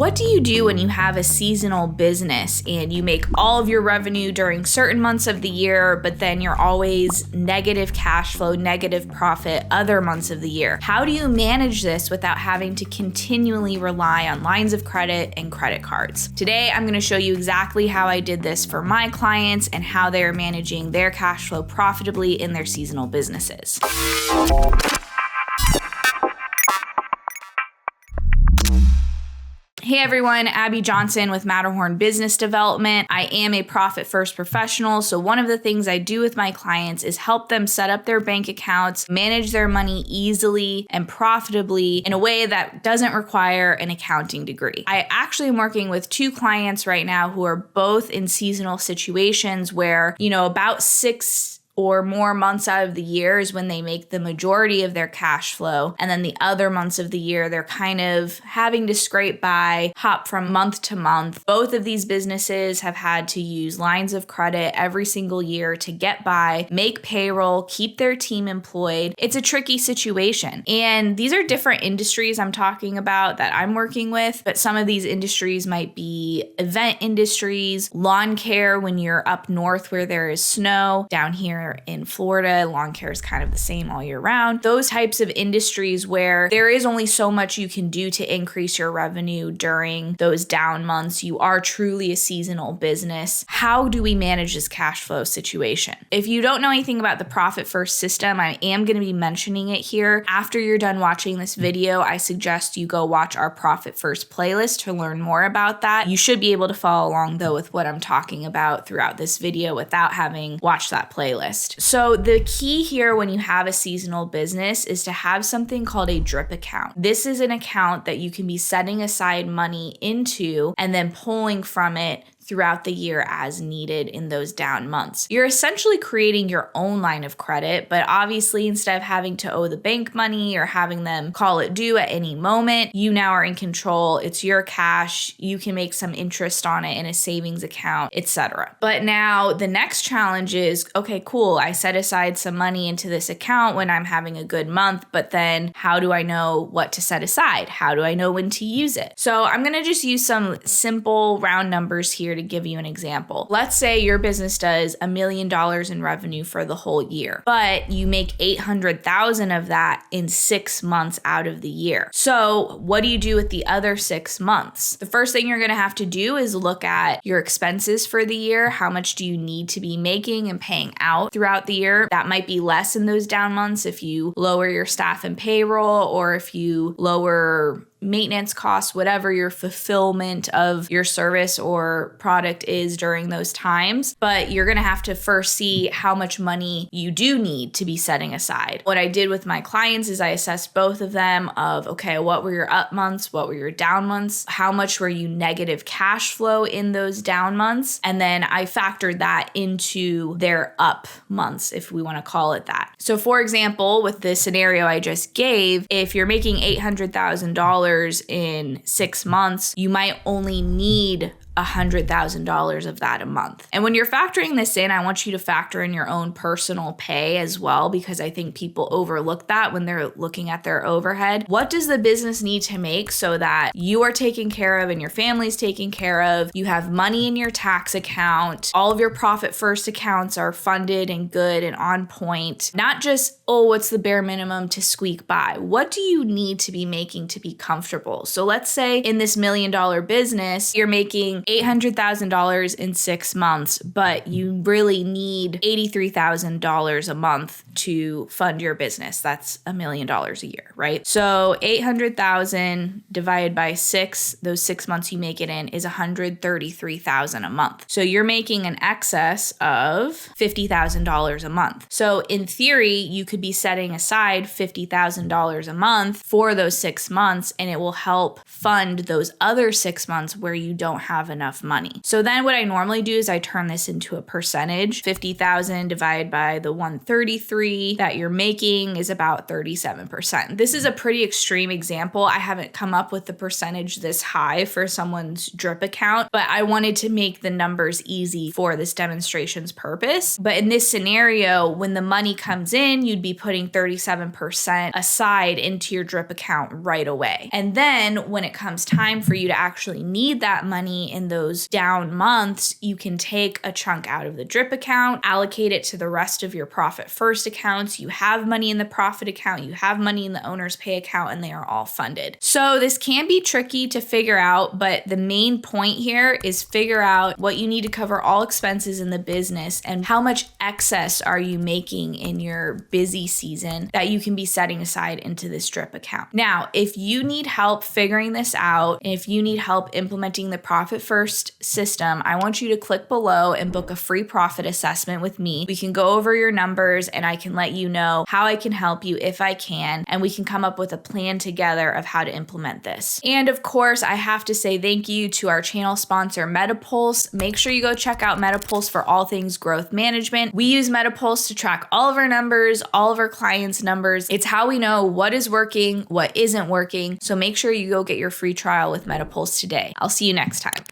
What do you do when you have a seasonal business and you make all of your revenue during certain months of the year, but then you're always negative cash flow, negative profit other months of the year? How do you manage this without having to continually rely on lines of credit and credit cards? Today, I'm going to show you exactly how I did this for my clients and how they are managing their cash flow profitably in their seasonal businesses. Hey everyone, Abby Johnson with Matterhorn Business Development. I am a profit first professional, so one of the things I do with my clients is help them set up their bank accounts, manage their money easily and profitably in a way that doesn't require an accounting degree. I actually am working with two clients right now who are both in seasonal situations where, about 6 or more months out of the year is when they make the majority of their cash flow. And then the other months of the year, they're kind of having to scrape by, hop from month to month. Both of these businesses have had to use lines of credit every single year to get by, make payroll, keep their team employed. It's a tricky situation. And these are different industries I'm talking about that I'm working with, but some of these industries might be event industries, lawn care when you're up north where there is snow. Down here in Florida, lawn care is kind of the same all year round. Those types of industries where there is only so much you can do to increase your revenue during those down months. You are truly a seasonal business. How do we manage this cash flow situation? If you don't know anything about the Profit First system, I am going to be mentioning it here. After you're done watching this video, I suggest you go watch our Profit First playlist to learn more about that. You should be able to follow along though with what I'm talking about throughout this video without having watched that playlist. So the key here when you have a seasonal business is to have something called a drip account. This is an account that you can be setting aside money into and then pulling from it throughout the year as needed in those down months. You're essentially creating your own line of credit, but obviously instead of having to owe the bank money or having them call it due at any moment, you now are in control. It's your cash. You can make some interest on it in a savings account, etc. But now the next challenge is, okay, cool. I set aside some money into this account when I'm having a good month, but then how do I know what to set aside? How do I know when to use it? So I'm going to just use some simple round numbers here to give you an example. Let's say your business does $1 million in revenue for the whole year, but you make $800,000 of that in 6 months out of the year. So what do you do with the other 6 months? The first thing you're going to have to do is look at your expenses for the year. How much do you need to be making and paying out throughout the year? That might be less in those down months if you lower your staff and payroll, or if you lower maintenance costs, whatever your fulfillment of your service or product is during those times. But you're going to have to first see how much money you do need to be setting aside. What I did with my clients is I assessed both of them of, okay, what were your up months? What were your down months? How much were you negative cash flow in those down months? And then I factored that into their up months, if we want to call it that. So for example, with the scenario I just gave, if you're making $800,000 in 6 months, you might only need $100,000 of that a month. And when you're factoring this in, I want you to factor in your own personal pay as well, because I think people overlook that when they're looking at their overhead. What does the business need to make so that you are taken care of and your family's taken care of? You have money in your tax account. All of your Profit First accounts are funded and good and on point. Not just, oh, what's the bare minimum to squeak by? What do you need to be making to be comfortable? So let's say in this $1 million business, you're making $800,000 in 6 months, but you really need $83,000 a month to fund your business. That's $1 million a year, right? So 800,000 divided by 6, those 6 months you make it in is $133,000 a month. So you're making an excess of $50,000 a month. So in theory, you could be setting aside $50,000 a month for those 6 months, and it will help fund those other 6 months where you don't have have enough money. So then what I normally do is I turn this into a percentage. 50,000 divided by the 133 that you're making is about 37%. This is a pretty extreme example. I haven't come up with the percentage this high for someone's drip account, but I wanted to make the numbers easy for this demonstration's purpose. But in this scenario, when the money comes in, you'd be putting 37% aside into your drip account right away. And then when it comes time for you to actually need that money in those down months, you can take a chunk out of the drip account, allocate it to the rest of your profit first accounts. You have money in the profit account, you have money in the owner's pay account, and they are all funded. So this can be tricky to figure out, but the main point here is figure out what you need to cover all expenses in the business and how much excess are you making in your busy season that you can be setting aside into this drip account. Now, if you need help figuring this out, and if you need help implementing the Profit First system, I want you to click below and book a free profit assessment with me. We can go over your numbers and I can let you know how I can help you if I can, and we can come up with a plan together of how to implement this. And of course, I have to say thank you to our channel sponsor, MetaPulse. Make sure you go check out MetaPulse for all things growth management. We use MetaPulse to track all of our numbers, all of our clients' numbers. It's how we know what is working, what isn't working. So make sure you go get your free trial with MetaPulse today. I'll see you next time.